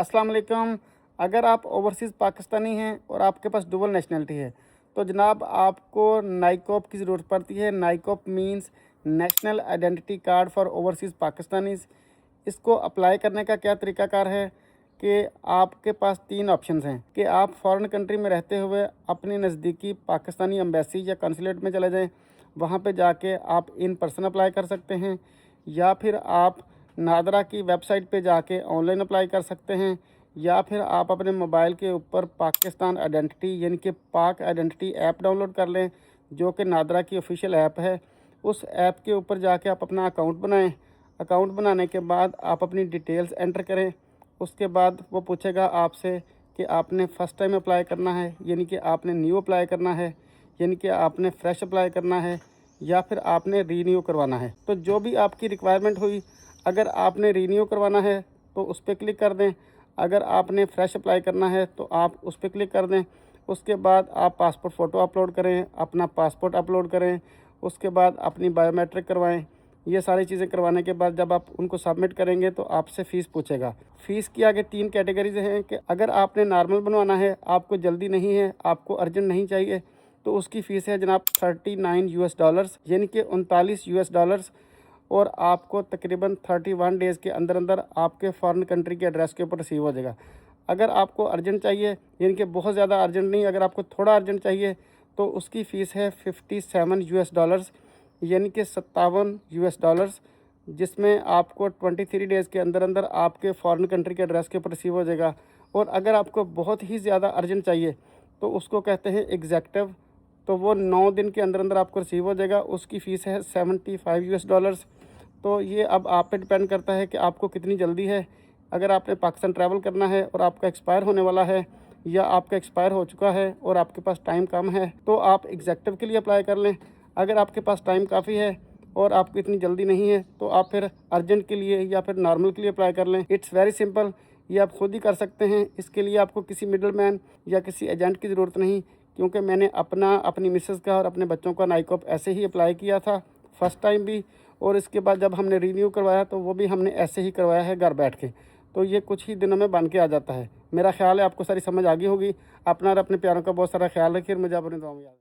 अस्सलाम वालेकुम। अगर आप ओवरसीज़ पाकिस्तानी हैं और आपके पास डुबल नेशनलिटी है तो जनाब आपको नाइकॉप की ज़रूरत पड़ती है। NICOP means national identity card for overseas Pakistanis. इसको अप्लाई करने का क्या तरीकाकार है कि आपके पास 3 ऑप्शंस हैं कि आप फॉरेन कंट्री में रहते हुए अपनी नज़दीकी पाकिस्तानी एम्बेसी या कंसुलेट में चले जाएं, वहाँ पे जाके आप इन पर्सन अप्लाई कर सकते हैं, या फिर आप नादरा की वेबसाइट पे जाके ऑनलाइन अप्लाई कर सकते हैं, या फिर आप अपने मोबाइल के ऊपर पाकिस्तान आइडेंटिटी यानी कि पाक आइडेंटिटी ऐप डाउनलोड कर लें, जो कि नादरा की ऑफिशियल ऐप है। उस ऐप के ऊपर जाके आप अपना अकाउंट बनाएं। अकाउंट बनाने के बाद आप अपनी डिटेल्स एंटर करें। उसके बाद वो पूछेगा आपसे कि आपने फ़र्स्ट टाइम अप्लाई करना है, यानी कि आपने न्यू अप्लाई करना है, यानी कि आपने फ़्रेश अप्लाई करना है, या फिर आपने रीन्यू करवाना है। तो जो भी आपकी रिक्वायरमेंट हुई, अगर आपने रीन्यू करवाना है तो उस पर क्लिक कर दें, अगर आपने फ़्रेश अप्लाई करना है तो आप उस पर क्लिक कर दें। उसके बाद आप पासपोर्ट फ़ोटो अपलोड करें, अपना पासपोर्ट अपलोड करें, उसके बाद अपनी बायोमेट्रिक करवाएं। ये सारी चीज़ें करवाने के बाद जब आप उनको सबमिट करेंगे तो आपसे फ़ीस पूछेगा। फ़ीस की आगे 3 कैटेगरीज हैं कि अगर आपने नॉर्मल बनवाना है, आपको जल्दी नहीं है, आपको अर्जेंट नहीं चाहिए, तो उसकी फ़ीस है जनाब $39 यानी कि $39, और आपको तकरीबन 31 डेज़ के अंदर अंदर आपके फॉरेन कंट्री के एड्रेस के ऊपर रिसीव हो जाएगा। अगर आपको अर्जेंट चाहिए, यानी कि बहुत ज़्यादा अर्जेंट नहीं, अगर आपको थोड़ा अर्जेंट चाहिए तो उसकी फ़ीस है $57 यानी कि $57, जिसमें आपको 23 डेज़ के अंदर अंदर आपके फॉरेन कंट्री के एड्रेस के ऊपर रिसीव हो जाएगा। और अगर आपको बहुत ही ज़्यादा अर्जेंट चाहिए तो उसको कहते हैं एग्जैक्टिव, तो वो 9 दिन के अंदर अंदर आपको रिसीव हो जाएगा। उसकी फ़ीस है $75। तो ये अब आप पे डिपेंड करता है कि आपको कितनी जल्दी है। अगर आपने पाकिस्तान ट्रैवल करना है और आपका एक्सपायर होने वाला है, या आपका एक्सपायर हो चुका है और आपके पास टाइम कम है, तो आप एग्जैक्टिव के लिए अप्लाई कर लें। अगर आपके पास टाइम काफ़ी है और आपको इतनी जल्दी नहीं है तो आप फिर अर्जेंट के लिए या फिर नॉर्मल के लिए अप्लाई कर लें। इट्स वेरी सिंपल, ये आप खुद ही कर सकते हैं। इसके लिए आपको किसी मिडल मैन या किसी एजेंट की ज़रूरत नहीं, क्योंकि मैंने अपनी मिसेज़ का और अपने बच्चों का नाइकॉप ऐसे ही अप्लाई किया था फ़र्स्ट टाइम भी, और इसके बाद जब हमने रीन्यू करवाया तो वो भी हमने ऐसे ही करवाया है घर बैठ के। तो ये कुछ ही दिनों में बन के आ जाता है। मेरा ख्याल है आपको सारी समझ आ गई होगी। अपना और अपने प्यारों का बहुत सारा ख्याल रखिए और मुझे अपनी दुआ में याद रखिए।